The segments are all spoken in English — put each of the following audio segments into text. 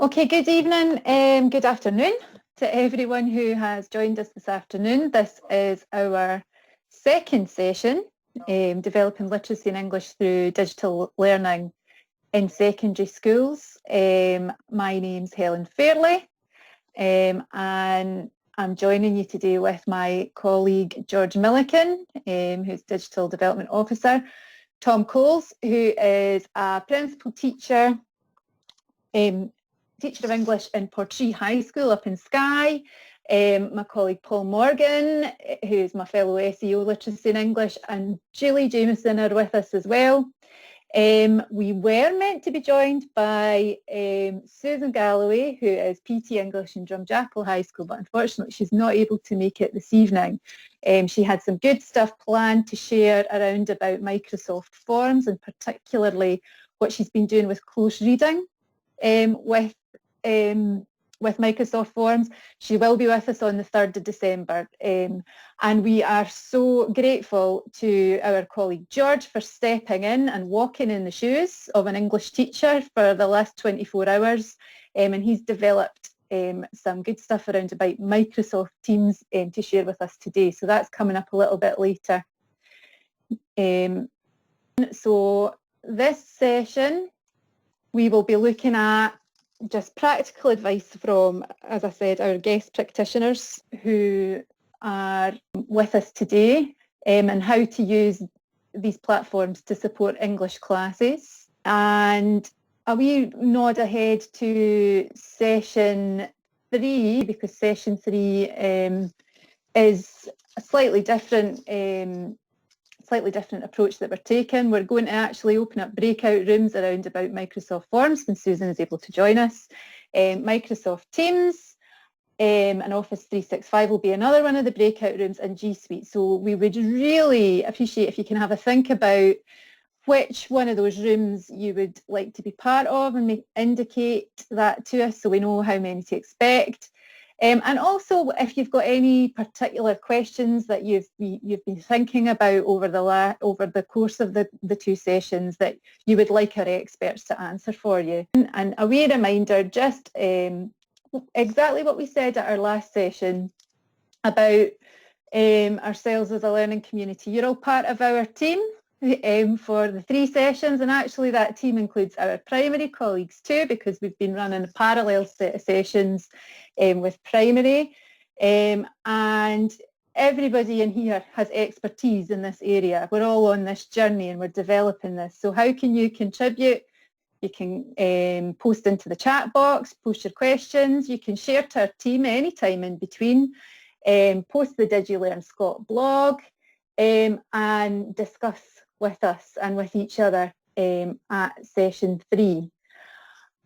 Okay, good evening, good afternoon to everyone who has joined us this afternoon. This is our second session, Developing Literacy in English through Digital Learning in Secondary Schools. My name's Helen Fairley, and I'm joining you today with my colleague George Milliken, who's Digital Development Officer, Tom Coles, who is a principal teacher of English in Portree High School up in Skye, my colleague Paul Morgan, who's my fellow SEO Literacy in English, and Julie Jameson are with us as well. We were meant to be joined by Susan Galloway, who is PT English in Jekyll High School, but unfortunately she's not able to make it this evening. She had some good stuff planned to share around about Microsoft Forms, and particularly what she's been doing with close reading with Microsoft Forms. She will be with us on the 3rd of December. And we are so grateful to our colleague George for stepping in and walking in the shoes of an English teacher for the last 24 hours. And he's developed some good stuff around about Microsoft Teams to share with us today. So that's coming up a little bit later. So this session, we will be looking at just practical advice from, as I said, our guest practitioners who are with us today, and how to use these platforms to support English classes. And a wee nod ahead to session 3, because session 3 is a slightly different approach that we're taking. We're going to actually open up breakout rooms around about Microsoft Forms when Susan is able to join us. Microsoft Teams and Office 365 will be another one of the breakout rooms, and G Suite. So we would really appreciate if you can have a think about which one of those rooms you would like to be part of, and indicate that to us so we know how many to expect. And also, if you've got any particular questions that you've been thinking about over the course of the 2 sessions that you would like our experts to answer for you. And a wee reminder, just exactly what we said at our last session about ourselves as a learning community. You're all part of our team for the 3 sessions, and actually that team includes our primary colleagues too, because we've been running a parallel set of sessions with primary, and everybody in here has expertise in this area. We're all on this journey and we're developing this. So how can you contribute? You can post into the chat box, post your questions, you can share to our team anytime in between, post the DigiLearn Scott blog, and discuss with us and with each other at session 3.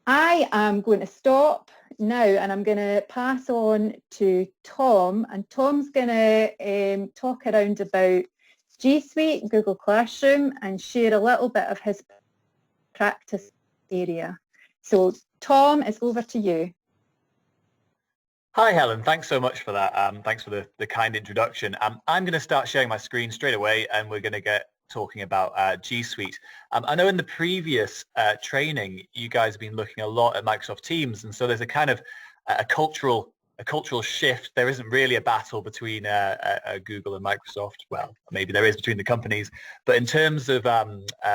I am going to stop now and I'm going to pass on to Tom, and Tom's going to talk around about G Suite, Google Classroom, and share a little bit of his practice area. So Tom, it's over to you. Hi Helen, thanks so much for that. Thanks for the kind introduction. I'm going to start sharing my screen straight away, and we're going to get talking about G Suite. I know in the previous training you guys have been looking a lot at Microsoft Teams, and so there's a kind of a cultural shift. There isn't really a battle between Google and Microsoft. Well, maybe there is between the companies, but in terms of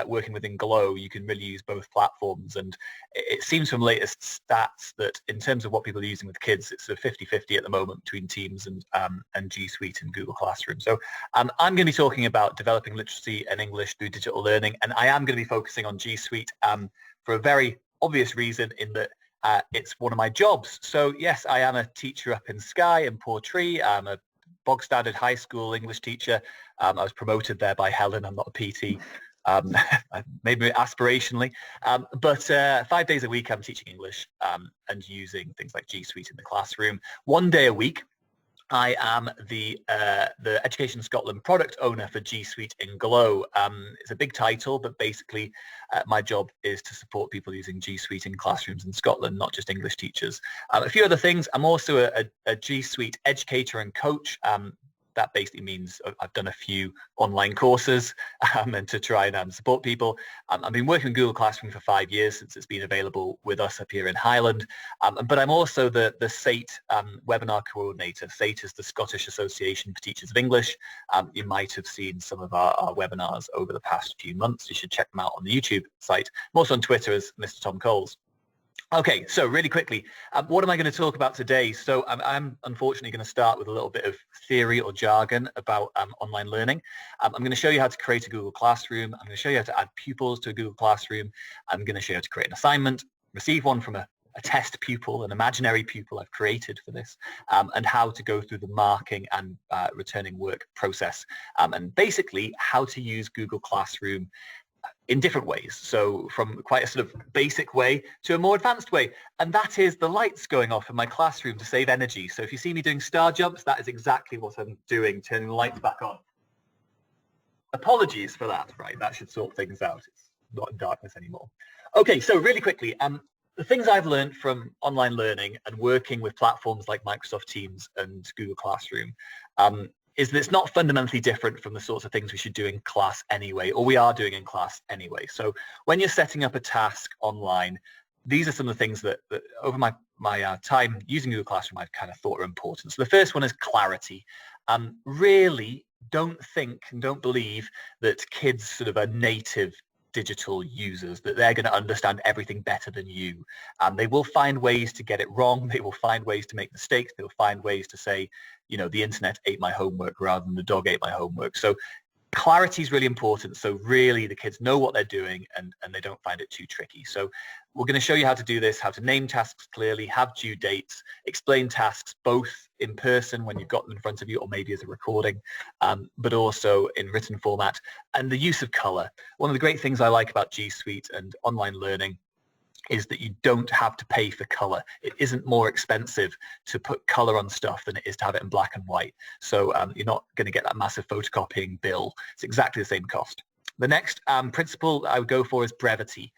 working within Glow, you can really use both platforms, and it seems from latest stats that in terms of what people are using with kids, it's a 50-50 at the moment between Teams and G Suite and Google Classroom. So I'm going to be talking about developing literacy and English through digital learning, and I am going to be focusing on G Suite for a very obvious reason, in that it's one of my jobs. So yes, I am a teacher up in Skye in Portree. I'm a bog standard high school English teacher. I was promoted there by Helen. I'm not a PT. Maybe aspirationally. But 5 days a week I'm teaching English and using things like G Suite in the classroom. 1 day a week I am the Education Scotland product owner for G Suite in Glow. It's a big title, but basically my job is to support people using G Suite in classrooms in Scotland, not just English teachers. A few other things. I'm also a G Suite educator and coach. that basically means I've done a few online courses and to try and support people. I've been working with Google Classroom for 5 years since it's been available with us up here in Highland. But I'm also the SATE webinar coordinator. SATE is the Scottish Association for Teachers of English. You might have seen some of our webinars over the past few months. You should check them out on the YouTube site. I'm also on Twitter as Mr. Tom Coles. Okay, so really quickly, what am I going to talk about today? So I'm unfortunately going to start with a little bit of theory or jargon about online learning. I'm going to show you how to create a Google Classroom. I'm going to show you how to add pupils to a Google Classroom. I'm going to show you how to create an assignment, receive one from a test pupil, an imaginary pupil I've created for this, and how to go through the marking and returning work process, and basically how to use Google Classroom in different ways. So from quite a sort of basic way to a more advanced way. And that is the lights going off in my classroom to save energy. So if you see me doing star jumps, that is exactly what I'm doing, turning the lights back on. Apologies for that, right? That should sort things out. It's not in darkness anymore. Okay, so really quickly, the things I've learned from online learning and working with platforms like Microsoft Teams and Google Classroom is that it's not fundamentally different from the sorts of things we should do in class anyway, or we are doing in class anyway. So when you're setting up a task online, these are some of the things that over my time using Google Classroom I've kind of thought are important. So the first one is clarity. Really don't think and don't believe that kids sort of are native digital users, that they're going to understand everything better than you. They will find ways to get it wrong. They will find ways to make mistakes. They will find ways to say, you know, the internet ate my homework rather than the dog ate my homework. So clarity is really important. So really the kids know what they're doing and they don't find it too tricky. So we're going to show you how to do this, how to name tasks clearly, have due dates, explain tasks both in person when you've got them in front of you or maybe as a recording, but also in written format, and the use of color. One of the great things I like about G Suite and online learning is that you don't have to pay for color. It isn't more expensive to put color on stuff than it is to have it in black and white. So you're not going to get that massive photocopying bill. It's exactly the same cost. The next principle I would go for is brevity.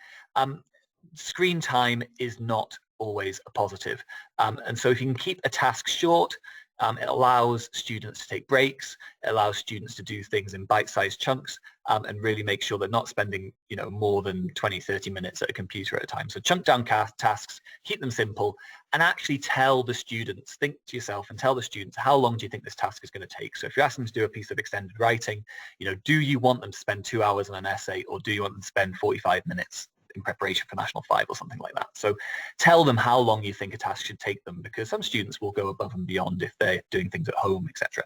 Screen time is not always a positive. And so if you can keep a task short, it allows students to take breaks, it allows students to do things in bite-sized chunks, and really make sure they're not spending, you know, more than 20, 30 minutes at a computer at a time. So chunk down tasks, keep them simple, and actually tell the students, think to yourself and tell the students, how long do you think this task is going to take? So if you ask them to do a piece of extended writing, you know, do you want them to spend 2 hours on an essay, or do you want them to spend 45 minutes in preparation for National 5 or something like that? So tell them how long you think a task should take them, because some students will go above and beyond if they're doing things at home, etc.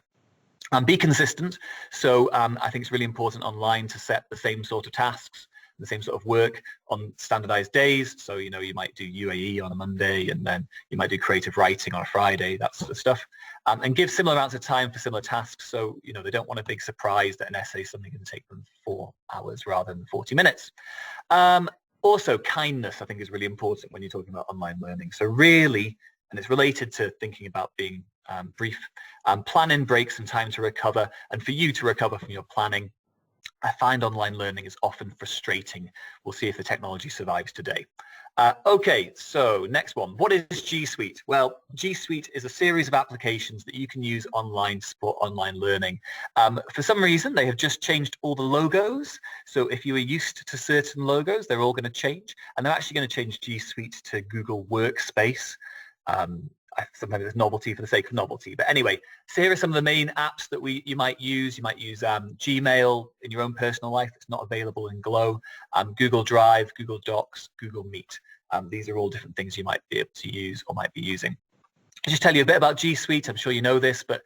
Be consistent. So I think it's really important online to set the same sort of tasks, the same sort of work on standardized days. So, you know, you might do UAE on a Monday and then you might do creative writing on a Friday, that sort of stuff. And give similar amounts of time for similar tasks. So, you know, they don't want a big surprise that an essay is something going to take them 4 hours rather than 40 minutes. Also, kindness, I think, is really important when you're talking about online learning. So really, and it's related to thinking about being brief, plan in breaks and time to recover. And for you to recover from your planning, I find online learning is often frustrating. We'll see if the technology survives today. Okay, so next one. What is G Suite? Well, G Suite is a series of applications that you can use online to support online learning. For some reason, they have just changed all the logos. So if you were used to certain logos, they're all going to change. And they're actually going to change G Suite to Google Workspace. Sometimes it's novelty for the sake of novelty. But anyway, so here are some of the main apps that you might use. You might use Gmail in your own personal life. It's not available in Glow. Google Drive, Google Docs, Google Meet. These are all different things you might be able to use or might be using. I'll just tell you a bit about G Suite. I'm sure you know this, but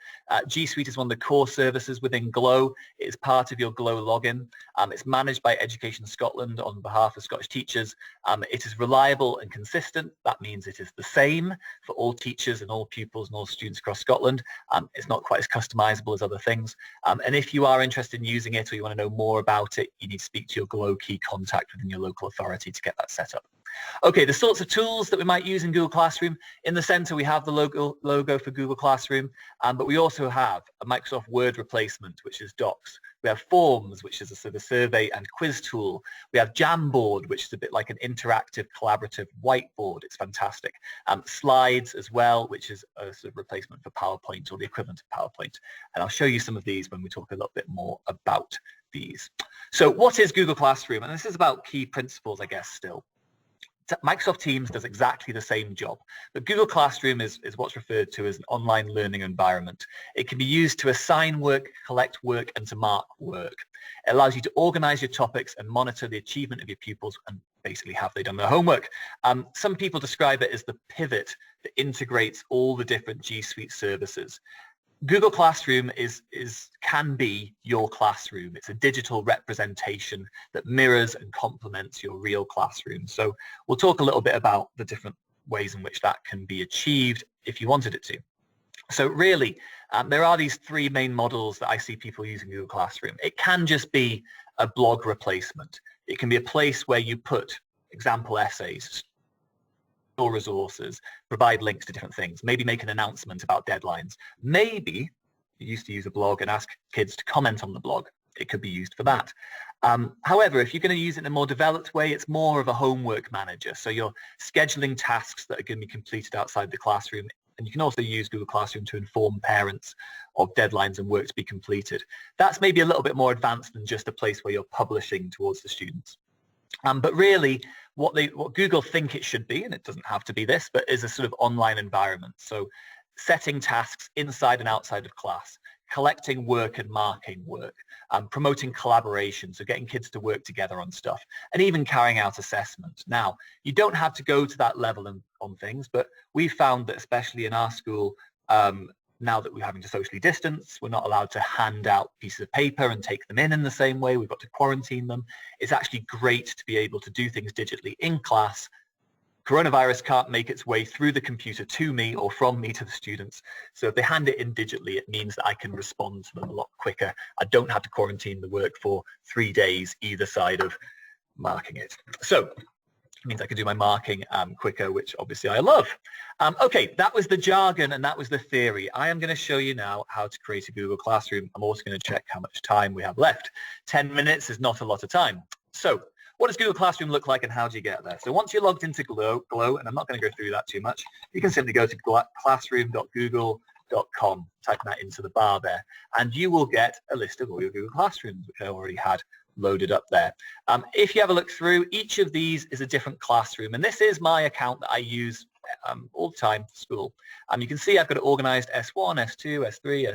G Suite is one of the core services within Glow. It is part of your Glow login. It's managed by Education Scotland on behalf of Scottish teachers. It is reliable and consistent. That means it is the same for all teachers and all pupils and all students across Scotland. It's not quite as customizable as other things. And if you are interested in using it or you want to know more about it, you need to speak to your Glow key contact within your local authority to get that set up. Okay, the sorts of tools that we might use in Google Classroom. In the center, we have the logo for Google Classroom, but we also have a Microsoft Word replacement, which is Docs. We have Forms, which is a sort of survey and quiz tool. We have Jamboard, which is a bit like an interactive, collaborative whiteboard. It's fantastic. Slides as well, which is a sort of replacement for PowerPoint or the equivalent of PowerPoint. And I'll show you some of these when we talk a little bit more about these. So what is Google Classroom? And this is about key principles, I guess, still. Microsoft Teams does exactly the same job, but Google Classroom is what's referred to as an online learning environment. It can be used to assign work, collect work, and to mark work. It allows you to organize your topics and monitor the achievement of your pupils and basically have they done their homework. Some people describe it as the pivot that integrates all the different G Suite services. Google Classroom can be your classroom. It's a digital representation that mirrors and complements your real classroom. So we'll talk a little bit about the different ways in which that can be achieved if you wanted it to. So really, there are these three main models that I see people using Google Classroom. It can just be a blog replacement. It can be a place where you put example essays, resources, provide links to different things, maybe make an announcement about deadlines. Maybe you used to use a blog and ask kids to comment on the blog. It could be used for that. However, if you're going to use it in a more developed way, it's more of a homework manager. So you're scheduling tasks that are going to be completed outside the classroom. And you can also use Google Classroom to inform parents of deadlines and work to be completed. That's maybe a little bit more advanced than just a place where you're publishing towards the students. But really, what Google think it should be, and it doesn't have to be this, but is a sort of online environment. So setting tasks inside and outside of class, collecting work and marking work, promoting collaboration, so getting kids to work together on stuff, and even carrying out assessment. Now, you don't have to go to that level on things, but we found that especially in our school, now that we're having to socially distance, we're not allowed to hand out pieces of paper and take them in the same way. We've got to quarantine them. It's actually great to be able to do things digitally in class. Coronavirus can't make its way through the computer to me or from me to the students. So if they hand it in digitally, it means that I can respond to them a lot quicker. I don't have to quarantine the work for 3 days either side of marking it. So it means I can do my marking quicker, which obviously I love. Okay, that was the jargon and that was the theory. I am going to show you now how to create a Google Classroom. I'm also going to check how much time we have left. 10 minutes is not a lot of time. So what does Google Classroom look like and how do you get there? So once you're logged into Glow, and I'm not going to go through that too much, you can simply go to classroom.google.com, type that into the bar there, and you will get a list of all your Google Classrooms, which I already had loaded up there. If you have a look through, each of these is a different classroom, and this is my account that I use all the time for school. You can see I've got it organized S1, S2, S3,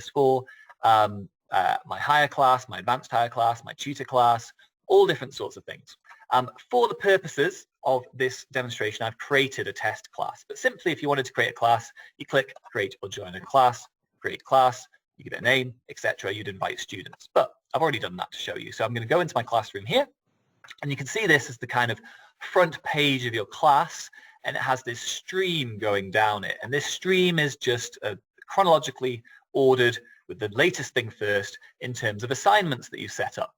S4, my higher class, my advanced higher class, my tutor class, all different sorts of things. For the purposes of this demonstration, I've created a test class, but simply if you wanted to create a class, you click create or join a class, create class, you give it a name, etc. You'd invite students, but I've already done that to show you. So I'm going to go into my classroom here, and you can see this as the kind of front page of your class, and it has this stream going down it. And this stream is just chronologically ordered with the latest thing first in terms of assignments that you've set up.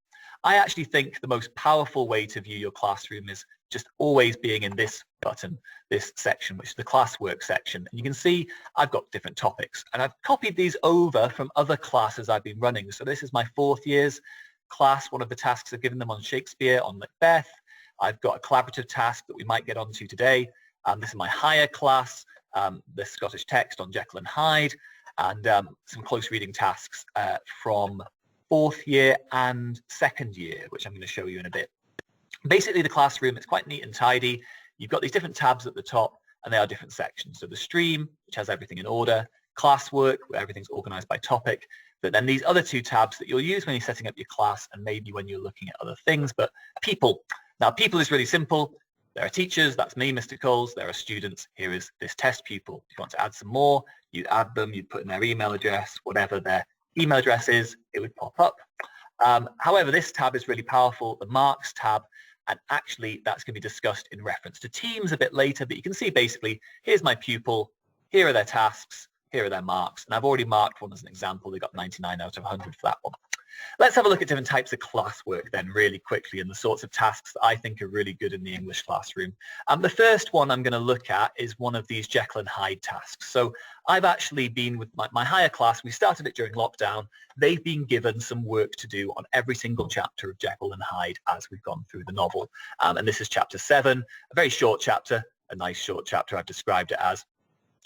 I actually think the most powerful way to view your classroom is just always being in this button, this section, which is the classwork section. And you can see I've got different topics, and I've copied these over from other classes I've been running. So this is my 4th year's class. One of the tasks I've given them on Shakespeare, on Macbeth. I've got a collaborative task that we might get onto today. This is my higher class, the Scottish text on Jekyll and Hyde, and some close reading tasks from 4th year and 2nd year, which I'm going to show you in a bit. Basically, the classroom, it's quite neat and tidy. You've got these different tabs at the top, and they are different sections. So the stream, which has everything in order, classwork, where everything's organized by topic, but then these other 2 tabs that you'll use when you're setting up your class and maybe when you're looking at other things. But people. Now, people is really simple. There are teachers, that's me, Mr. Coles. There are students, here is this test pupil. If you want to add some more, you add them, you put in their email address, whatever their email address is, it would pop up. However, this tab is really powerful, the marks tab, and actually that's going to be discussed in reference to Teams a bit later, but you can see basically, here's my pupil, here are their tasks, here are their marks, and I've already marked one as an example. They got 99 out of 100 for that one. Let's have a look at different types of classwork then really quickly and the sorts of tasks that I think are really good in the English classroom. The first one I'm going to look at is one of these Jekyll and Hyde tasks. So I've actually been with my higher class. We started it during lockdown. They've been given some work to do on every single chapter of Jekyll and Hyde as we've gone through the novel. And this is chapter 7, a very short chapter, a nice short chapter I've described it as.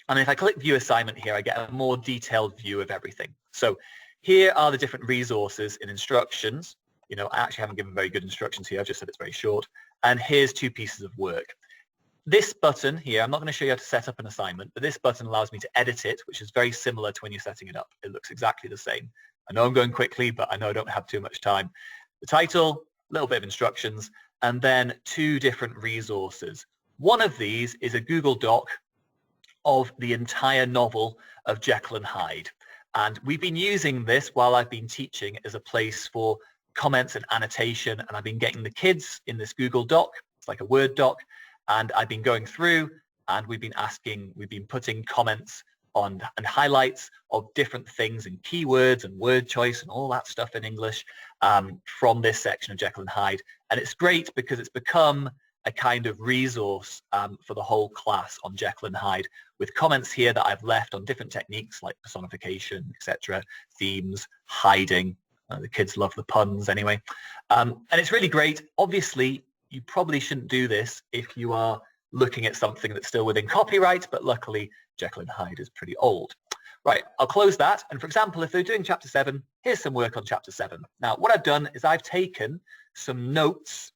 And if I click view assignment here, I get a more detailed view of everything. So here are the different resources in instructions. You know, I actually haven't given very good instructions here. I've just said it's very short. And here's 2 pieces of work. This button here, I'm not going to show you how to set up an assignment, but this button allows me to edit it, which is very similar to when you're setting it up. It looks exactly the same. I know I'm going quickly, but I know I don't have too much time. The title, a little bit of instructions, and then 2 different resources. One of these is a Google Doc of the entire novel of Jekyll and Hyde. And we've been using this while I've been teaching as a place for comments and annotation. And I've been getting the kids in this Google Doc. It's like a Word doc. And I've been going through and we've been putting comments on and highlights of different things and keywords and word choice and all that stuff in English from this section of Jekyll and Hyde. And it's great because it's become a kind of resource for the whole class on Jekyll and Hyde, with comments here that I've left on different techniques like personification, etc., themes, hiding. The kids love the puns anyway. And it's really great. Obviously, you probably shouldn't do this if you are looking at something that's still within copyright, but luckily Jekyll and Hyde is pretty old. Right, I'll close that. And for example, if they're doing chapter 7, here's some work on chapter 7. Now, what I've done is I've taken some notes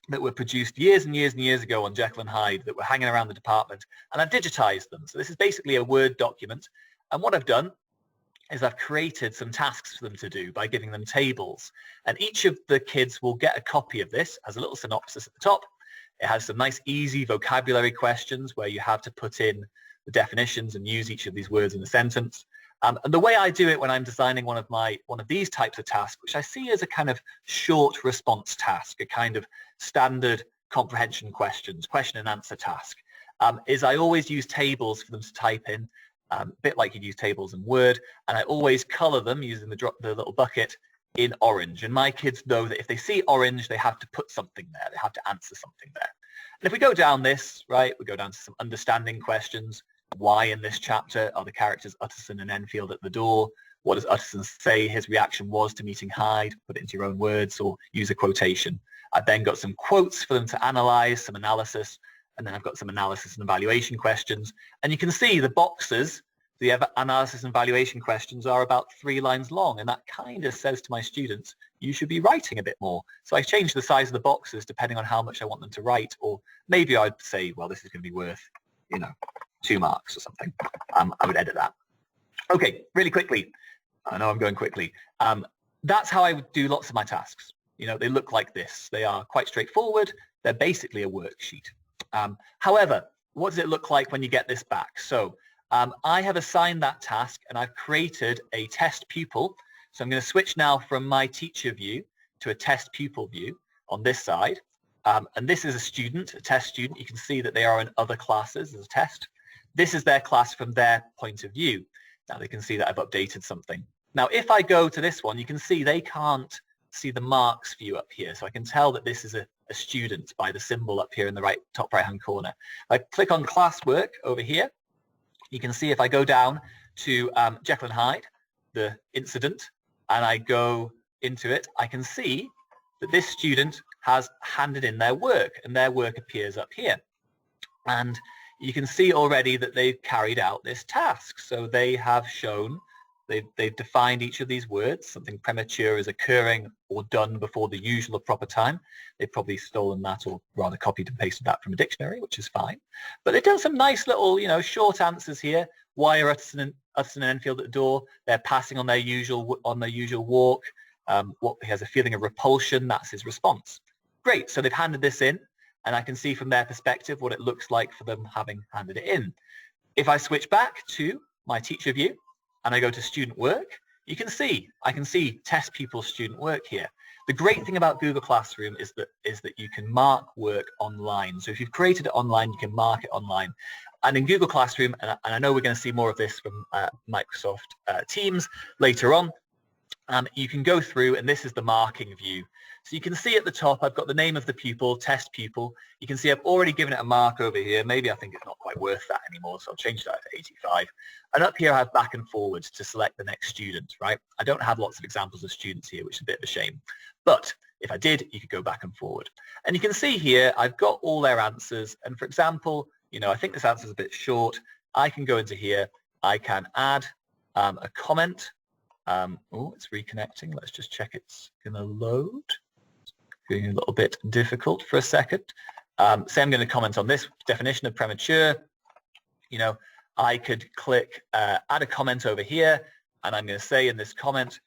that were produced years and years and years ago on Jekyll and Hyde that were hanging around the department, and I've digitized them. So this is basically a Word document. And what I've done is I've created some tasks for them to do by giving them tables. And each of the kids will get a copy of this as a little synopsis at the top. It has some nice easy vocabulary questions where you have to put in the definitions and use each of these words in a sentence. And the way I do it when I'm designing one of these types of tasks, which I see as a kind of short response task, a kind of standard comprehension questions, question and answer task, is I always use tables for them to type in, a bit like you'd use tables in Word, and I always color them using the little bucket in orange. And my kids know that if they see orange, they have to put something there. They have to answer something there. And if we go down this, right, we go down to some understanding questions. Why in this chapter are the characters Utterson and Enfield at the door? What does Utterson say his reaction was to meeting Hyde? Put it into your own words or use a quotation. I've then got some quotes for them to analyze, some analysis, and then I've got some analysis and evaluation questions. And you can see the boxes, the analysis and evaluation questions are about 3 lines long. And that kind of says to my students, you should be writing a bit more. So I change the size of the boxes depending on how much I want them to write. Or maybe I'd say, well, this is going to be worth, 2 marks or something. I would edit that. Okay, really quickly. I know I'm going quickly. That's how I would do lots of my tasks. They look like this. They are quite straightforward. They're basically a worksheet. However, what does it look like when you get this back? So I have assigned that task and I've created a test pupil. So I'm going to switch now from my teacher view to a test pupil view on this side. And this is a student, a test student. You can see that they are in other classes as a test. This is their class from their point of view. Now they can see that I've updated something. Now, if I go to this one, you can see they can't see the marks view up here. So I can tell that this is a student by the symbol up here in the top right-hand corner. If I click on classwork over here, you can see if I go down to Jekyll and Hyde, the incident, and I go into it, I can see that this student has handed in their work, and their work appears up here. And you can see already that they've carried out this task. So they have shown, they've defined each of these words. Something premature is occurring or done before the usual or proper time. They've probably stolen that or rather copied and pasted that from a dictionary, which is fine. But they've done some nice little, short answers here. Why are Utterson and Enfield at the door? They're passing on their usual walk. What he has a feeling of repulsion, that's his response. Great, so they've handed this in. And I can see from their perspective what it looks like for them having handed it in. If I switch back to my teacher view and I go to student work, I can see test pupil student work here. The great thing about Google Classroom is that you can mark work online. So if you've created it online, you can mark it online. And in Google Classroom, and I know we're going to see more of this from Microsoft Teams later on, you can go through, and this is the marking view. So you can see at the top, I've got the name of the pupil, test pupil. You can see I've already given it a mark over here. Maybe I think it's not quite worth that anymore, so I'll change that to 85. And up here I have back and forwards to select the next student, right? I don't have lots of examples of students here, which is a bit of a shame. But if I did, you could go back and forward. And you can see here, I've got all their answers. And for example, I think this answer is a bit short. I can go into here. I can add a comment. Oh, it's reconnecting. Let's just check it's going to load. Being a little bit difficult for a second. Say I'm going to comment on this definition of premature. I could click add a comment over here, and I'm going to say in this comment,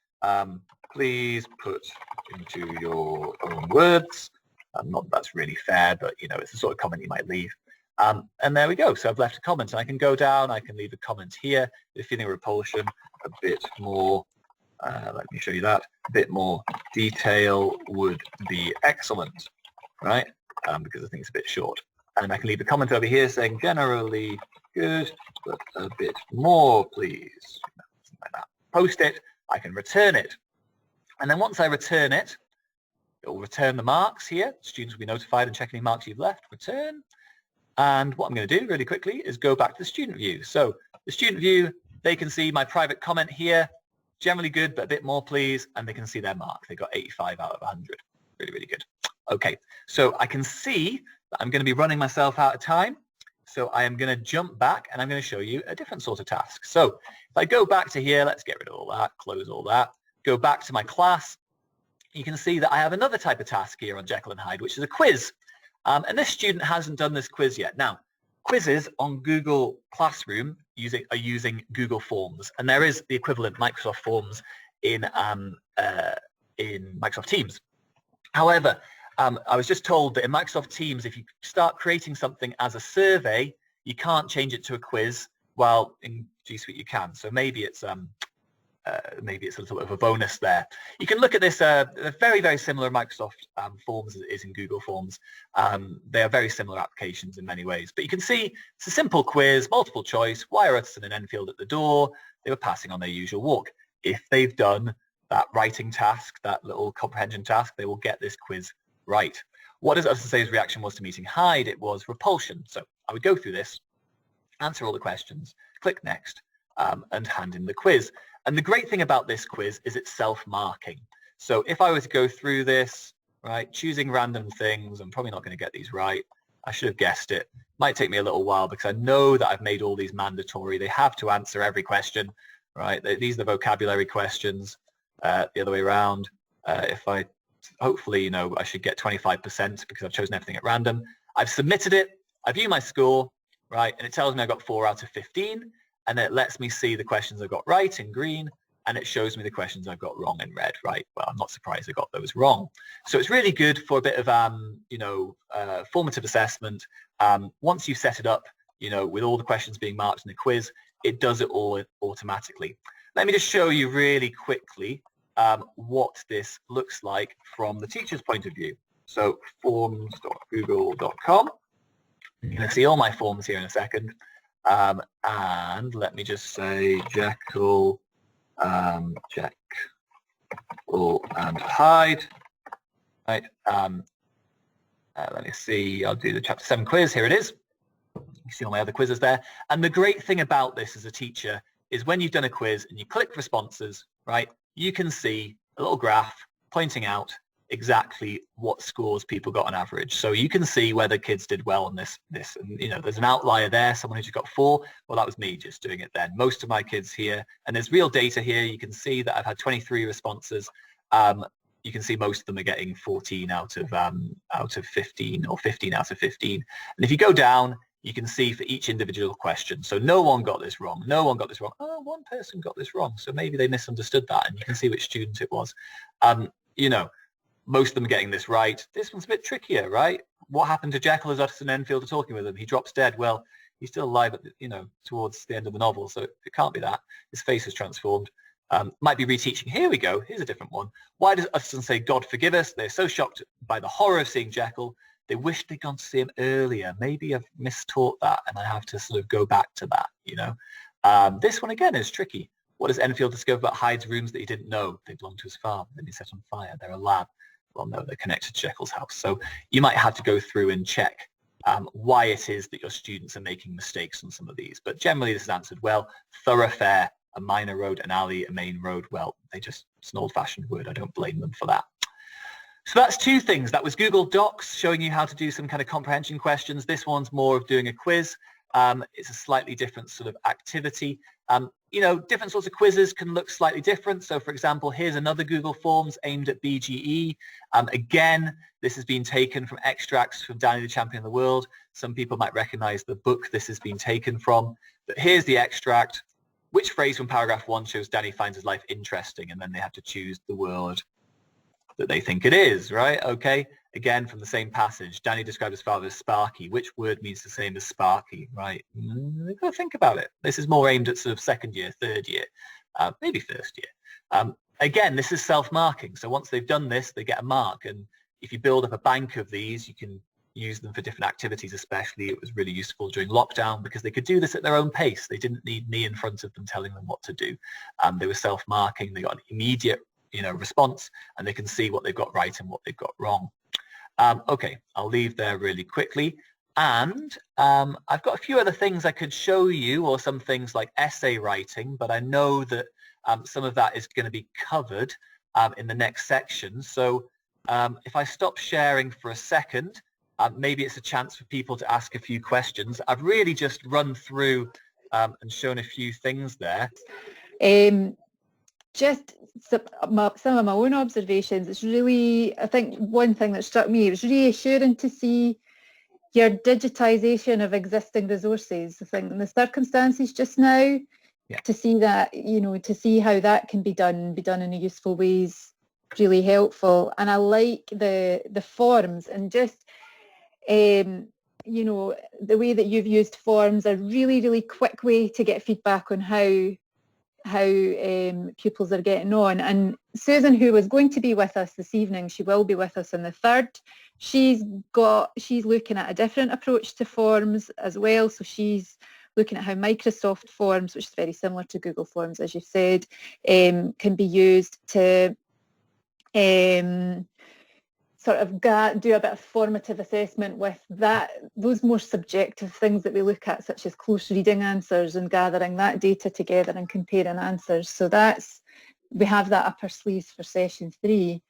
please put into your own words. Not that that's really fair, but it's the sort of comment you might leave. And there we go. So I've left a comment, and I can go down. I can leave a comment here. If feeling repulsion, a bit more. Let me show you that. A bit more detail would be excellent, right? Because I think it's a bit short. And I can leave a comment over here saying generally good, but a bit more, please. Something like that. Post it. I can return it. And then once I return it, it will return the marks here. Students will be notified and check any marks you've left. Return. And what I'm going to do really quickly is go back to the student view. So the student view, they can see my private comment here. Generally good, but a bit more, please. And they can see their mark. They got 85 out of 100. Really, really good. Okay, so I can see that I'm going to be running myself out of time. So I am going to jump back, and I'm going to show you a different sort of task. So if I go back to here, let's get rid of all that, close all that, go back to my class, you can see that I have another type of task here on Jekyll and Hyde, which is a quiz. And this student hasn't done this quiz yet. Now, quizzes on Google Classroom are using Google Forms, and there is the equivalent Microsoft Forms in Microsoft Teams. However, I was just told that in Microsoft Teams, if you start creating something as a survey, you can't change it to a quiz. While in G Suite you can. So maybe it's a little bit of a bonus there. You can look at this. Very, very similar Microsoft Forms as it is in Google Forms. They are very similar applications in many ways. But you can see it's a simple quiz, multiple choice. Why are Utterson and Enfield at the door? They were passing on their usual walk. If they've done that writing task, that little comprehension task, they will get this quiz right. What does Utterson say his reaction was to meeting Hyde? It was repulsion. So I would go through this, answer all the questions, click next, and hand in the quiz. And the great thing about this quiz is it's self-marking. So if I were to go through this, right, choosing random things, I'm probably not going to get these right. I should have guessed it. Might take me a little while because I know that I've made all these mandatory. They have to answer every question, right? These are the vocabulary questions. The other way around. Hopefully, I should get 25% because I've chosen everything at random. I've submitted it. I view my score, right? And it tells me I got 4 out of 15. And it lets me see the questions I've got right in green, and it shows me the questions I've got wrong in red, right? Well, I'm not surprised I got those wrong. So it's really good for a bit of, formative assessment. Once you set it up, with all the questions being marked in the quiz, it does it all automatically. Let me just show you really quickly what this looks like from the teacher's point of view. So forms.google.com. You're going to see all my forms here in a second. And let me just say Jekyll and Hyde. Right. Let me see. I'll do the chapter 7 quiz. Here it is. You see all my other quizzes there. And the great thing about this as a teacher is when you've done a quiz and you click responses, right, you can see a little graph pointing out exactly what scores people got on average. So you can see whether kids did well on this. And, there's an outlier there, someone who just got 4. Well, that was me just doing it then. Most of my kids here, and there's real data here. You can see that I've had 23 responses. You can see most of them are getting 14 out of 15 or 15 out of 15. And if you go down, you can see for each individual question. So no one got this wrong. No one got this wrong. Oh, one person got this wrong. So maybe they misunderstood that. And you can see which student it was. Most of them are getting this right. This one's a bit trickier, right? What happened to Jekyll as Utterson and Enfield are talking with him? He drops dead. Well, he's still alive at towards the end of the novel, so it can't be that. His face has transformed. Might be reteaching. Here we go. Here's a different one. Why does Utterson say, God forgive us? They're so shocked by the horror of seeing Jekyll. They wish they'd gone to see him earlier. Maybe I've mistaught that and I have to sort of go back to that, This one again is tricky. What does Enfield discover about Hyde's rooms that he didn't know? They belong to his farm. Then he set on fire. They're a lab. Well, no, they're connected to Jekyll's house. So you might have to go through and check why it is that your students are making mistakes on some of these. But generally this is answered well. Thoroughfare, a minor road, an alley, a main road. Well, it's an old-fashioned word. I don't blame them for that. So that's two things. That was Google Docs showing you how to do some kind of comprehension questions. This one's more of doing a quiz. It's a slightly different sort of activity. Different sorts of quizzes can look slightly different. So for example, here's another Google Forms aimed at BGE. Again, this has been taken from extracts from Danny the Champion of the World. Some people might recognize the book this has been taken from. But here's the extract. Which phrase from paragraph 1 shows Danny finds his life interesting? And then they have to choose the word that they think it is, right? Okay. Again, from the same passage, Danny described his father as Sparky. Which word means the same as Sparky, right? You've got to think about it. This is more aimed at sort of second year, third year, maybe first year. Again, this is self-marking. So once they've done this, they get a mark. And if you build up a bank of these, you can use them for different activities. Especially it was really useful during lockdown because they could do this at their own pace. They didn't need me in front of them telling them what to do. They were self-marking. They got an immediate response, and they can see what they've got right and what they've got wrong. Okay, I'll leave there really quickly. And I've got a few other things I could show you, or some things like essay writing, but I know that some of that is going to be covered in the next section. So if I stop sharing for a second, maybe it's a chance for people to ask a few questions. I've really just run through and shown a few things there. Just some of my own observations. It's really, I think one thing that struck me, it was reassuring to see your digitisation of existing resources. I think in the circumstances just now, to see that, to see how that can be done in a useful ways, really helpful. And I like the forms, and just, the way that you've used forms, a really, really quick way to get feedback on how pupils are getting on. And Susan, who was going to be with us this evening, she will be with us on the 3rd. She's looking at a different approach to forms as well. So she's looking at how Microsoft Forms, which is very similar to Google Forms, as you said, can be used to sort of do a bit of formative assessment with those more subjective things that we look at, such as close reading answers and gathering that data together and comparing answers. So we have that up our sleeves for session 3.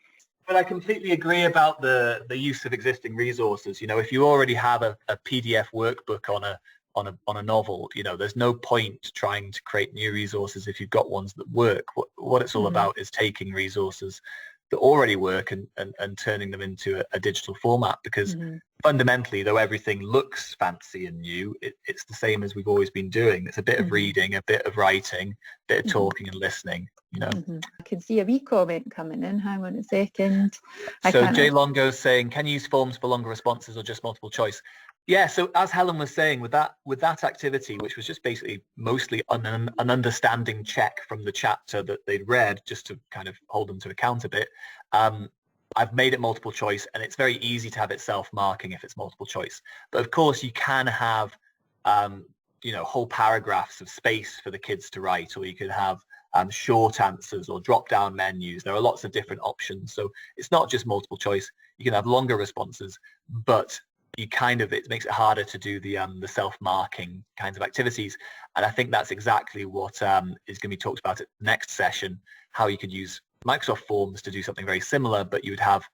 But I completely agree about the use of existing resources. If you already have a PDF workbook on a novel, there's no point trying to create new resources if you've got ones that work. What it's all about is taking resources that already work and turning them into a digital format, because fundamentally, though everything looks fancy and new, it's the same as we've always been doing. It's a bit of reading, a bit of writing, a bit of talking and listening. I can see a wee comment coming in. Hang on a second. So Jay Longo's saying, can you use forms for longer responses or just multiple choice? Yeah, so as Helen was saying, with that activity, which was just basically mostly an understanding check from the chapter that they'd read, just to kind of hold them to account a bit, I've made it multiple choice, and it's very easy to have it self-marking if it's multiple choice. But of course, you can have, whole paragraphs of space for the kids to write, or you could have short answers or drop-down menus. There are lots of different options. So it's not just multiple choice. You can have longer responses, but it makes it harder to do the self-marking kinds of activities. And I think that's exactly what is going to be talked about at the next session, how you could use Microsoft Forms to do something very similar, but you would have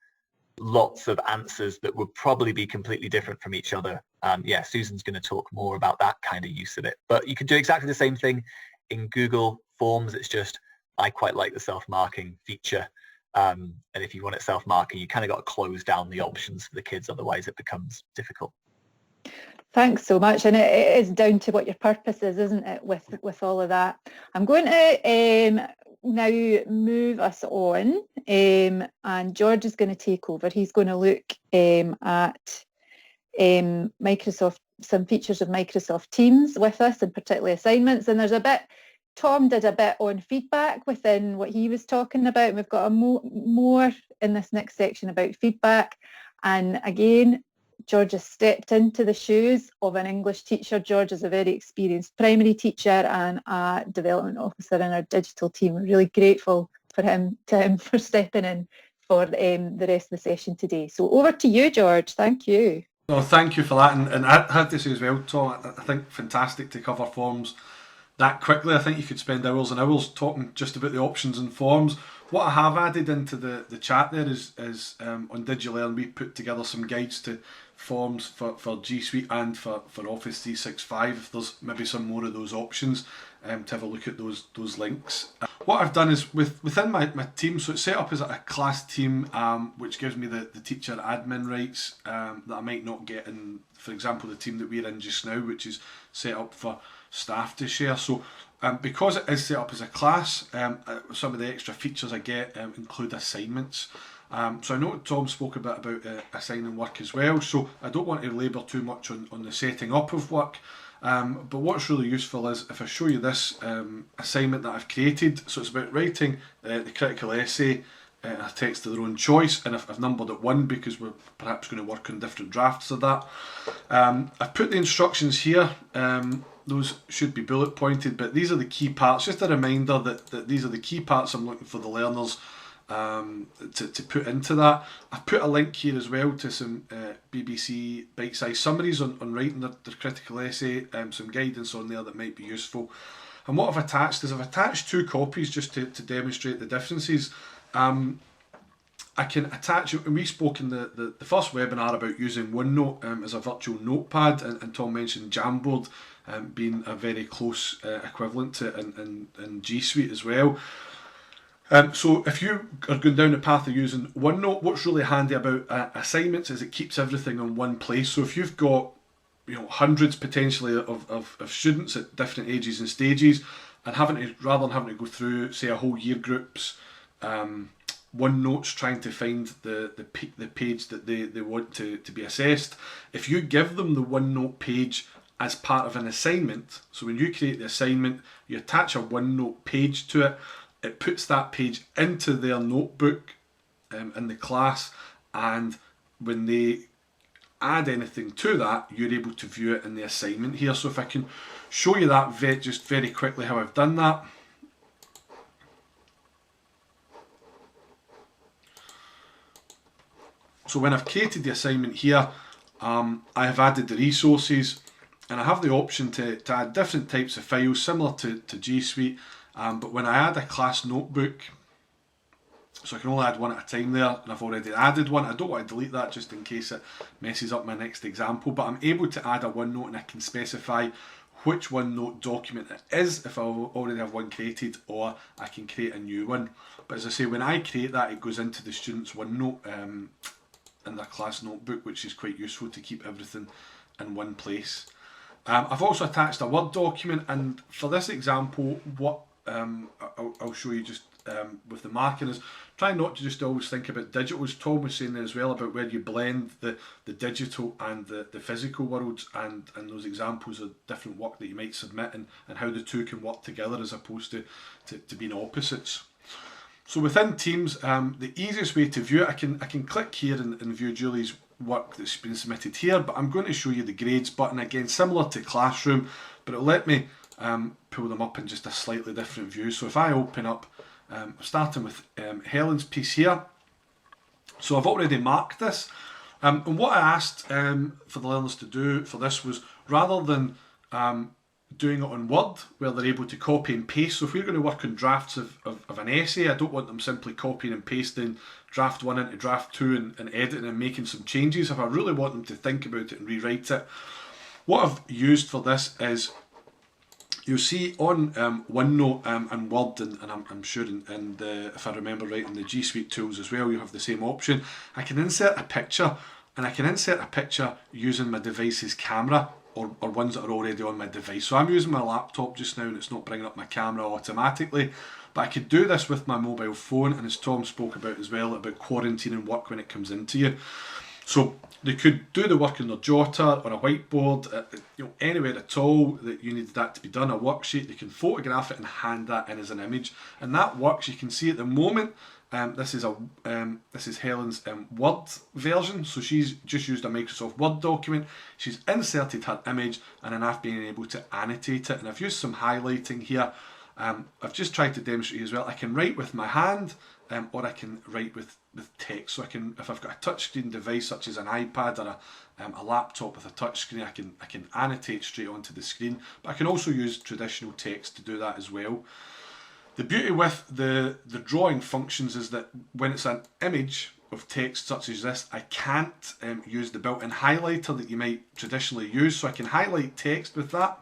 lots of answers that would probably be completely different from each other. Susan's going to talk more about that kind of use of it. But you can do exactly the same thing in Google Forms. It's just, I quite like the self-marking feature. And if you want it self-marking, you kind of got to close down the options for the kids, otherwise it becomes difficult. Thanks so much. And it is down to what your purpose is, isn't it, with all of that. I'm going to now move us on, and George is going to take over. He's going to look at Microsoft, some features of Microsoft Teams with us, and particularly assignments. And Tom did a bit on feedback within what he was talking about. We've got more in this next section about feedback. And again, George has stepped into the shoes of an English teacher. George is a very experienced primary teacher and a development officer in our digital team. We're really grateful to him for stepping in for the rest of the session today. So over to you, George. Thank you. Oh, thank you for that. And I had to say as well, Tom, I think fantastic to cover forms that quickly. I think you could spend hours and hours talking just about the options and forms. What I have added into the chat there is on DigiLearn, we put together some guides to forms for G Suite and for Office 365, if there's maybe some more of those options, to have a look at those links. What I've done is within my team, so it's set up as a class team, which gives me the teacher admin rights that I might not get in, for example, the team that we're in just now, which is set up for staff to share. So because it is set up as a class, some of the extra features I get include assignments. So I know Tom spoke a bit about assigning work as well, so I don't want to labour too much on the setting up of work. But what's really useful is if I show you this assignment that I've created. So it's about writing the critical essay, a text of their own choice, and I've numbered it 1 because we're perhaps going to work on different drafts of that. I've put the instructions here. Those should be bullet pointed, but these are the key parts. Just a reminder that these are the key parts I'm looking for the learners to put into that. I've put a link here as well to some BBC bite-sized summaries on writing their critical essay, some guidance on there that might be useful. And what I've attached is I've attached 2 copies just to demonstrate the differences. I can attach, and we spoke in the first webinar about using OneNote as a virtual notepad, and Tom mentioned Jamboard being a very close equivalent to it in G Suite as well. So if you are going down the path of using OneNote, what's really handy about assignments is it keeps everything in one place. So if you've got hundreds potentially of students at different ages and stages, and rather than having to go through, say, a whole year group's OneNote's trying to find the page that they want to be assessed, if you give them the OneNote page as part of an assignment, so when you create the assignment, you attach a OneNote page to it, it puts that page into their notebook in the class, and when they add anything to that, you're able to view it in the assignment here. So if I can show you that just very quickly how I've done that. So when I've created the assignment here, I have added the resources, and I have the option to add different types of files similar to G Suite, but when I add a class notebook, so I can only add one at a time there, and I've already added one. I don't want to delete that just in case it messes up my next example, but I'm able to add a OneNote, and I can specify which OneNote document it is if I already have one created, or I can create a new one. But as I say, when I create that, it goes into the student's OneNote in their class notebook, which is quite useful to keep everything in one place. I've also attached a Word document, and for this example, what I'll show you just with the marking is try not to just always think about digital, as Tom was saying there as well, about where you blend the digital and the physical worlds, and those examples of different work that you might submit, and how the two can work together as opposed to being opposites. So within Teams, the easiest way to view it, I can click here and view Julie's work that's been submitted here, but I'm going to show you the grades button again, similar to Classroom, but it'll let me pull them up in just a slightly different view. So if I open up, starting with Helen's piece here, so I've already marked this, and what I asked for the learners to do for this was, rather than doing it on Word where they're able to copy and paste, so if we're going to work on drafts of an essay, I don't want them simply copying and pasting draft 1 into draft 2 and editing and making some changes. If I really want them to think about it and rewrite it, what I've used for this is, you'll see on OneNote and Word, and I'm sure if I remember right, in the G Suite tools as well, you have the same option. I can insert a picture, and I can insert a picture using my device's camera, or ones that are already on my device. So I'm using my laptop just now, and it's not bringing up my camera automatically, but I could do this with my mobile phone, and as Tom spoke about as well, about quarantining work when it comes into you. So they could do the work on their jotter or a whiteboard, anywhere at all that you need that to be done, a worksheet. They can photograph it and hand that in as an image, and that works. You can see at the moment This is Helen's Word version, so she's just used a Microsoft Word document. She's inserted her image, and then I've been able to annotate it, and I've used some highlighting here. I've just tried to demonstrate as well. I can write with my hand, or I can write with text. So I can, if I've got a touchscreen device such as an iPad or a laptop with a touchscreen, I can annotate straight onto the screen. But I can also use traditional text to do that as well. The beauty with the drawing functions is that when it's an image of text such as this, I can't use the built-in highlighter that you might traditionally use. So I can highlight text with that,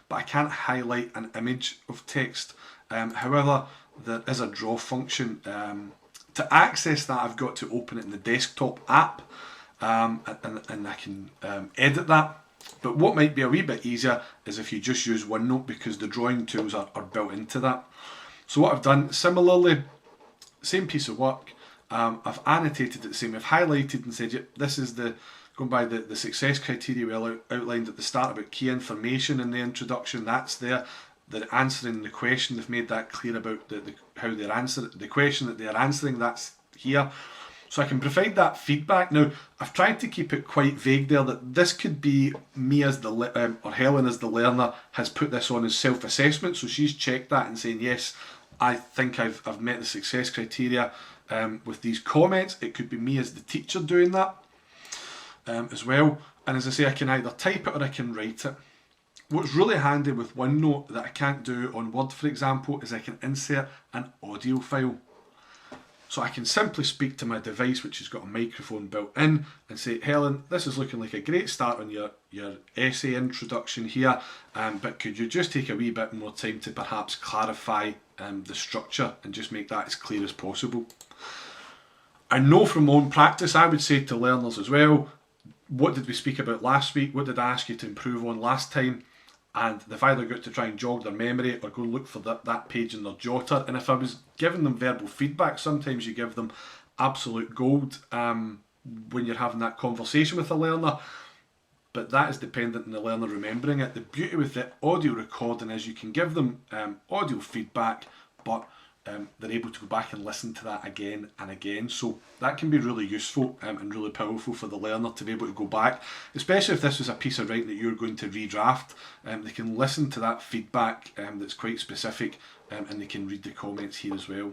but I can't highlight an image of text. However, there is a draw function. To access that, I've got to open it in the desktop app, and I can edit that. But what might be a wee bit easier is if you just use OneNote, because the drawing tools are built into that. So what I've done, similarly, same piece of work, I've annotated it the same. I've highlighted and said, yep, this is going by the success criteria we outlined at the start about key information in the introduction. That's there. They're answering the question. They've made that clear about how they're answering the question that they're answering. That's here. So I can provide that feedback. Now, I've tried to keep it quite vague there, that this could be me as or Helen as the learner has put this on as self-assessment. So she's checked that and saying, yes, I think I've met the success criteria with these comments. It could be me as the teacher doing that as well. And as I say, I can either type it or I can write it. What's really handy with OneNote that I can't do on Word, for example, is I can insert an audio file. So I can simply speak to my device, which has got a microphone built in, and say, Helen, this is looking like a great start on your essay introduction here, but could you just take a wee bit more time to perhaps clarify the structure and just make that as clear as possible? I know from my own practice, I would say to learners as well, what did we speak about last week? What did I ask you to improve on last time? And they've either got to try and jog their memory or go look for that page in their jotter. And if I was giving them verbal feedback, sometimes you give them absolute gold when you're having that conversation with a learner, but that is dependent on the learner remembering it. The beauty with the audio recording is you can give them audio feedback, but they're able to go back and listen to that again and again. So that can be really useful and really powerful for the learner to be able to go back, especially if this was a piece of writing that you're going to redraft. They can listen to that feedback that's quite specific, and they can read the comments here as well.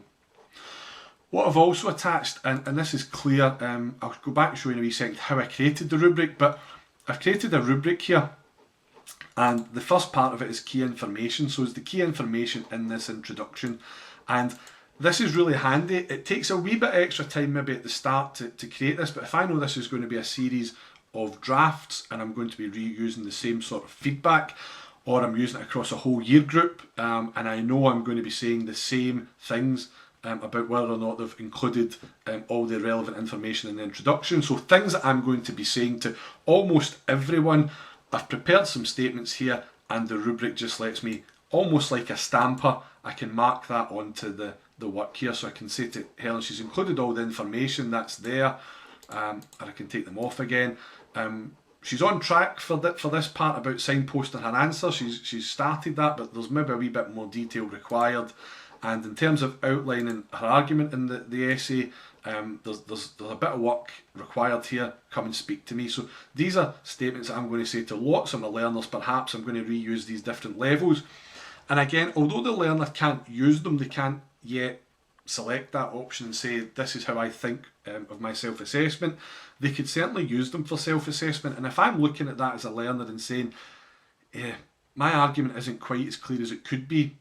What I've also attached, and this is clear, I'll go back and show you in a wee second how I created the rubric, but I've created a rubric here, and the first part of it is key information. So it's the key information in this introduction. And this is really handy. It takes a wee bit extra time maybe at the start to create this, but if I know this is going to be a series of drafts and I'm going to be reusing the same sort of feedback, or I'm using it across a whole year group, and I know I'm going to be saying the same things about whether or not they've included all the relevant information in the introduction. So things that I'm going to be saying to almost everyone, I've prepared some statements here, and the rubric just lets me, almost like a stamper, I can mark that onto the work here. So I can say to Helen, she's included all the information that's there, or I can take them off again. She's on track for this part about signposting her answer. She's started that, but there's maybe a wee bit more detail required. And in terms of outlining her argument in the essay, there's a bit of work required here. Come and speak to me. So these are statements that I'm going to say to lots of my learners. Perhaps I'm going to reuse these different levels. And again, although the learner can't use them, they can't yet select that option and say, this is how I think of my self-assessment. They could certainly use them for self-assessment. And if I'm looking at that as a learner and saying, my argument isn't quite as clear as it could be,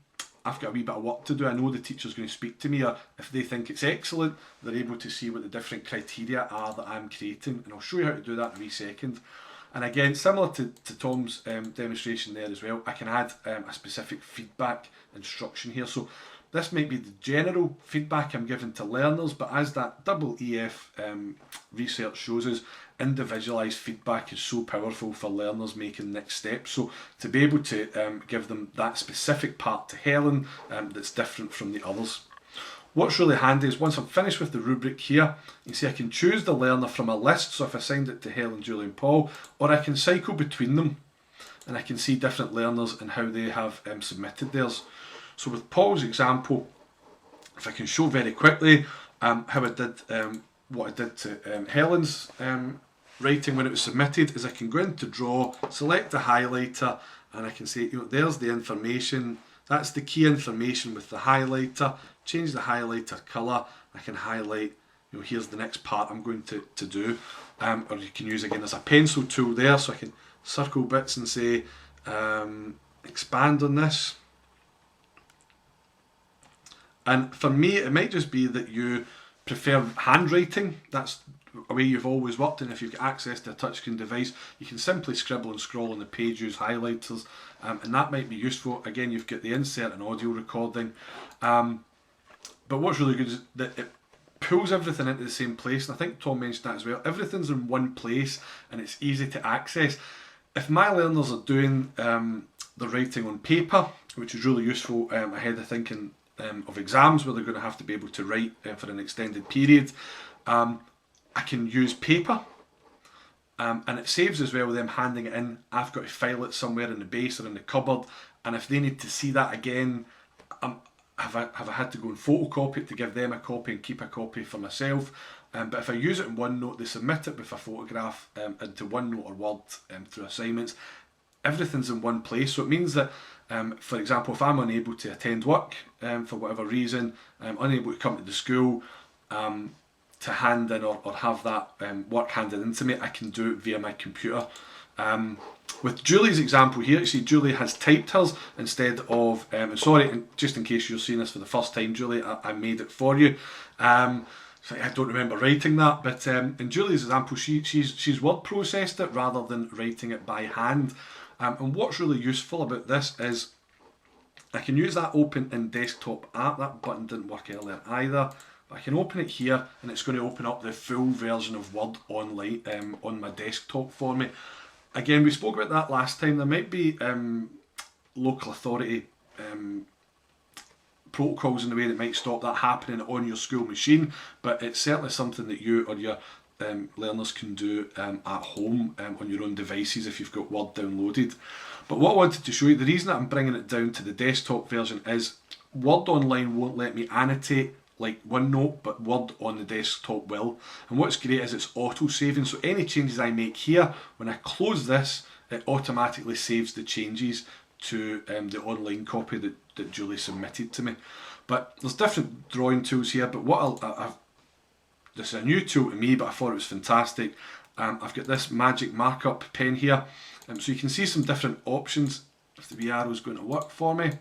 I've got a wee bit of work to do. I know the teacher's going to speak to me, or if they think it's excellent, they're able to see what the different criteria are that I'm creating. And I'll show you how to do that in a wee second. And again, similar to Tom's demonstration there as well, I can add a specific feedback instruction here. So this might be the general feedback I'm giving to learners, but as that EEF research shows us, individualised feedback is so powerful for learners making next steps. So to be able to give them that specific part to Helen that's different from the others. What's really handy is once I'm finished with the rubric here, you see I can choose the learner from a list. So if I assigned it to Helen, Julie and Paul, or I can cycle between them and I can see different learners and how they have submitted theirs. So with Paul's example, if I can show very quickly, How I did, what I did to Helen's writing when it was submitted is I can go into draw, select the highlighter, and I can say, there's the information. That's the key information with the highlighter. Change the highlighter colour. I can highlight, here's the next part I'm going to do. Or you can use, again, there's a pencil tool there, so I can circle bits and say, expand on this. And for me, it might just be that you prefer handwriting. That's a way you've always worked, and if you've got access to a touchscreen device, you can simply scribble and scroll on the page, use highlighters, and that might be useful. Again, you've got the insert and audio recording. But what's really good is that it pulls everything into the same place, and I think Tom mentioned that as well. Everything's in one place and it's easy to access. If my learners are doing the writing on paper, which is really useful ahead of thinking of exams where they're going to have to be able to write for an extended period, I can use paper, and it saves as well with them handing it in. I've got to file it somewhere in the base or in the cupboard, and if they need to see that again, have I had to go and photocopy it to give them a copy and keep a copy for myself? But if I use it in OneNote, they submit it with a photograph into OneNote or Word through assignments. Everything's in one place, so it means that, for example, if I'm unable to attend work for whatever reason, I'm unable to come to the school to hand in or have that work handed in to me, I can do it via my computer. With Julie's example here, you see Julie has typed hers instead of, sorry, just in case you're seeing this for the first time, Julie, I made it for you. So I don't remember writing that, but in Julie's example, she's word processed it rather than writing it by hand. And what's really useful about this is I can use that open in desktop app. That button didn't work earlier either. But I can open it here and it's going to open up the full version of Word online on my desktop for me. Again, we spoke about that last time. There might be local authority protocols in the way that might stop that happening on your school machine, but it's certainly something that you or your learners can do at home on your own devices if you've got Word downloaded. But what I wanted to show you, the reason that I'm bringing it down to the desktop version is Word Online won't let me annotate like OneNote, but Word on the desktop will. And what's great is it's auto-saving, so any changes I make here, when I close this, it automatically saves the changes to the online copy that Julie submitted to me. But there's different drawing tools here, but what this is a new tool to me, but I thought it was fantastic. I've got this magic markup pen here, so you can see some different options. If the wee arrow is going to work for me.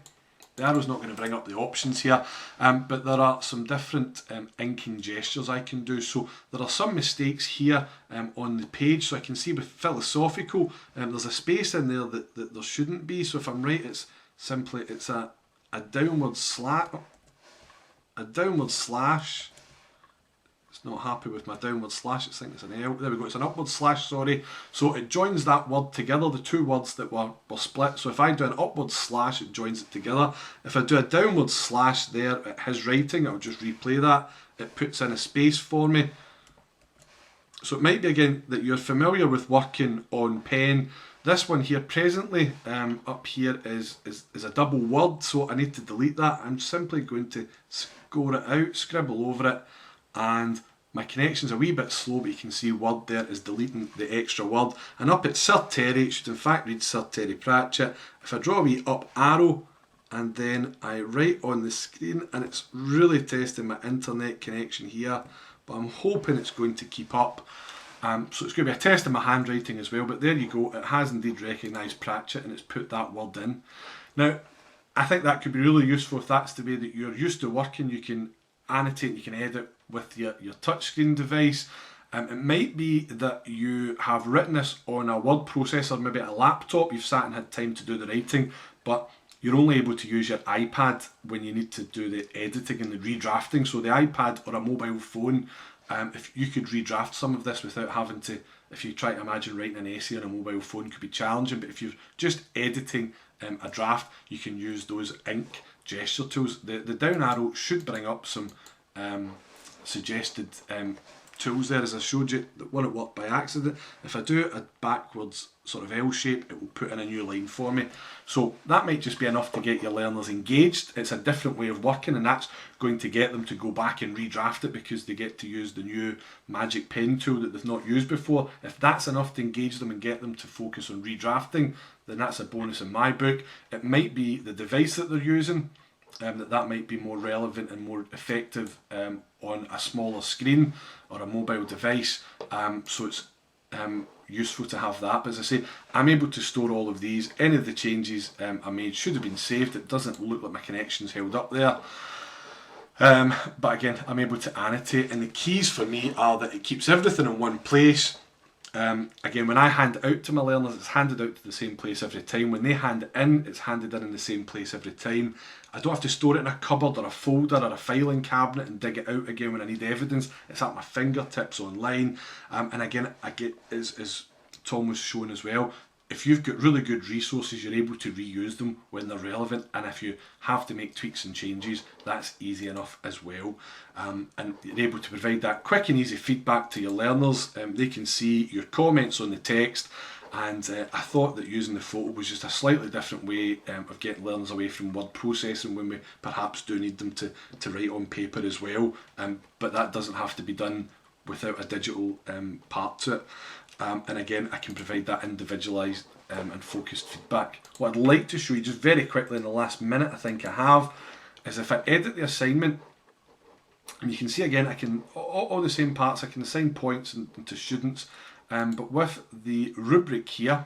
The arrow's not going to bring up the options here, but there are some different inking gestures I can do. So there are some mistakes here on the page. So I can see with philosophical, there's a space in there that there shouldn't be. So if I'm right, it's a downward slash. It's not happy with my downward slash. It's thinking it's an L. There we go. It's an upward slash, sorry. So it joins that word together, the two words that were split. So if I do an upward slash, it joins it together. If I do a downward slash there at his writing, I'll just replay that. It puts in a space for me. So it might be, again, that you're familiar with working on pen. This one here presently up here is a double word, so I need to delete that. I'm simply going to score it out, scribble over it, and my connection's a wee bit slow, but you can see Word there is deleting the extra word. And up at Sir Terry, it should in fact read Sir Terry Pratchett. If I draw a wee up arrow and then I write on the screen, and it's really testing my internet connection here, but I'm hoping it's going to keep up. So it's going to be a test of my handwriting as well, but there you go, it has indeed recognised Pratchett and it's put that word in. Now, I think that could be really useful if that's the way that you're used to working. You can annotate, you can edit with your touchscreen device. It might be that you have written this on a word processor, maybe at a laptop, you've sat and had time to do the writing, but you're only able to use your iPad when you need to do the editing and the redrafting. So the iPad or a mobile phone, if you could redraft some of this without having to, if you try to imagine writing an essay on a mobile phone, could be challenging, but if you're just editing a draft, you can use those ink gesture tools. The down arrow should bring up some suggested tools there, as I showed you, that won't work by accident. If I do a backwards sort of L shape, it will put in a new line for me. So that might just be enough to get your learners engaged. It's a different way of working, and that's going to get them to go back and redraft it because they get to use the new magic pen tool that they've not used before. If that's enough to engage them and get them to focus on redrafting, then that's a bonus in my book. It might be the device that they're using, that might be more relevant and more effective on a smaller screen or a mobile device. So it's useful to have that. But as I say, I'm able to store all of these. Any of the changes I made should have been saved. It doesn't look like my connection's held up there. But again, I'm able to annotate, and the keys for me are that it keeps everything in one place. Again, when I hand it out to my learners, it's handed out to the same place every time. When they hand it in, it's handed in the same place every time. I don't have to store it in a cupboard or a folder or a filing cabinet and dig it out again when I need evidence. It's at my fingertips online. And again, I get, as Tom was showing as well, if you've got really good resources, you're able to reuse them when they're relevant, and if you have to make tweaks and changes, that's easy enough as well. And you're able to provide that quick and easy feedback to your learners. They can see your comments on the text, and I thought that using the photo was just a slightly different way of getting learners away from word processing when we perhaps do need them to write on paper as well. But that doesn't have to be done without a digital part to it. And again, I can provide that individualised and focused feedback. What I'd like to show you just very quickly in the last minute I think I have is if I edit the assignment, and you can see again I can all the same parts, I can assign points to students, but with the rubric here,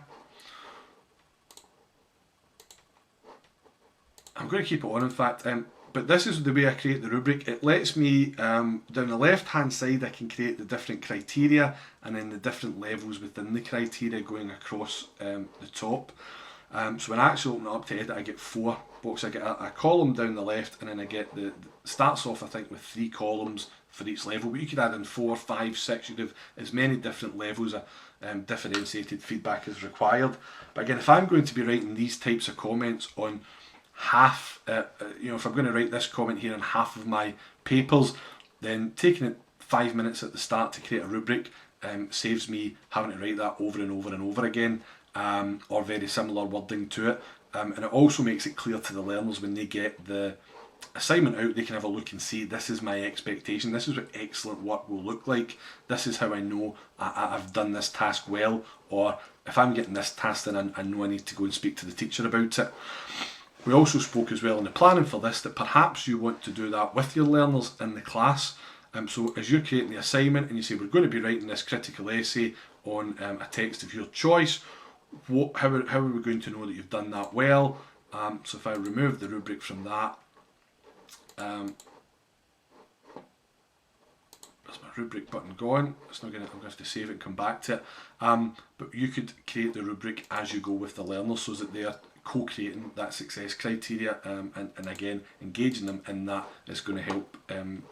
I'm going to keep it on in fact, but this is the way I create the rubric. It lets me, down the left hand side I can create the different criteria and then the different levels within the criteria going across the top. So when I actually open it up to edit, I get 4 boxes. I get a column down the left, and then I get starts off I think with 3 columns for each level, but you could add in 4, 5, 6, you could have as many different levels of differentiated feedback as required. But again, if I'm going to be writing these types of comments on half, if I'm going to write this comment here on half of my papers, then taking it 5 minutes at the start to create a rubric saves me having to write that over and over and over again, or very similar wording to it. And it also makes it clear to the learners when they get the assignment out, they can have a look and see, this is my expectation, this is what excellent work will look like, this is how I know I've done this task well, or if I'm getting this task then I know I need to go and speak to the teacher about it. We also spoke as well in the planning for this that perhaps you want to do that with your learners in the class. So as you're creating the assignment and you say we're going to be writing this critical essay on a text of your choice, how are we going to know that you've done that well? So if I remove the rubric from that, there's my rubric button gone. It's not going to, I'm going to have to save it and come back to it. But you could create the rubric as you go with the learners so that they are co-creating that success criteria, and again engaging them in that is going to help them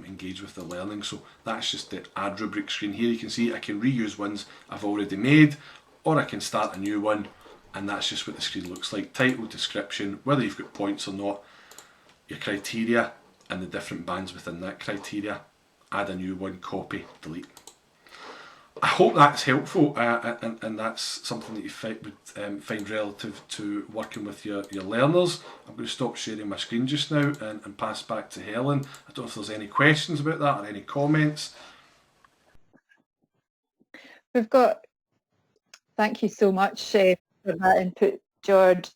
engage with the learning. So that's just the add rubric screen here. You can see I can reuse ones I've already made, or I can start a new one, and that's just what the screen looks like. Title, description, whether you've got points or not, your criteria and the different bands within that criteria, add a new one, copy, delete. I hope that's helpful, and that's something that you would find relative to working with your learners. I'm going to stop sharing my screen just now and pass back to Helen. I don't know if there's any questions about that or any comments. Thank you so much for that input, George.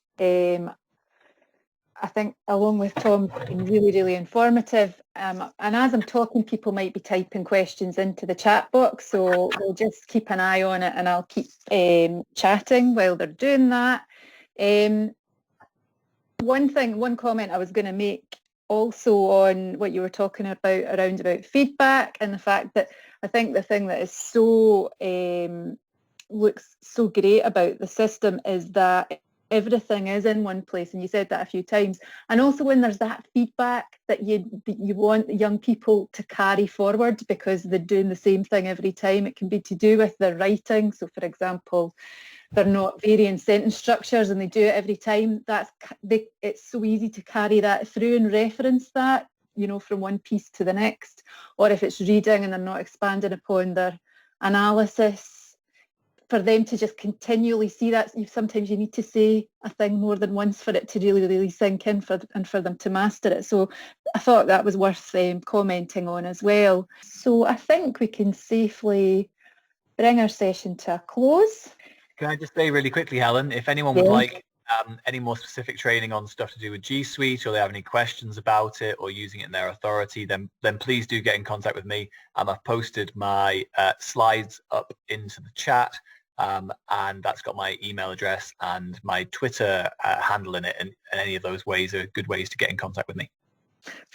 I think along with Tom, it's been really, really informative. And as I'm talking, people might be typing questions into the chat box, so we'll just keep an eye on it and I'll keep chatting while they're doing that. One comment I was going to make also on what you were talking about feedback, and the fact that I think the thing that is so looks so great about the system is that everything is in one place, and you said that a few times. And also when there's that feedback that you want young people to carry forward because they're doing the same thing every time. It can be to do with their writing. So for example, they're not varying sentence structures and they do it every time. It's so easy to carry that through and reference that from one piece to the next, or if it's reading and they're not expanding upon their analysis, for them to just continually see that. Sometimes you need to say a thing more than once for it to really, really sink in and for them to master it. So I thought that was worth commenting on as well. So I think we can safely bring our session to a close. Can I just say really quickly, Helen, if anyone would like any more specific training on stuff to do with G Suite, or they have any questions about it or using it in their authority, then please do get in contact with me. I've posted my slides up into the chat. And that's got my email address and my Twitter handle in it, and any of those ways are good ways to get in contact with me.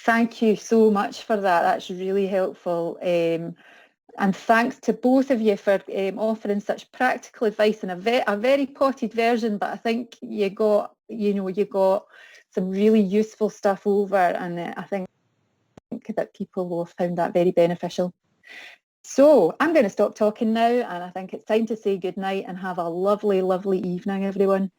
Thank you so much for that. That's really helpful. And thanks to both of you for offering such practical advice in a very potted version, but I think you got some really useful stuff over, and I think that people will have found that very beneficial. So I'm going to stop talking now, and I think it's time to say good night and have a lovely, lovely evening, everyone.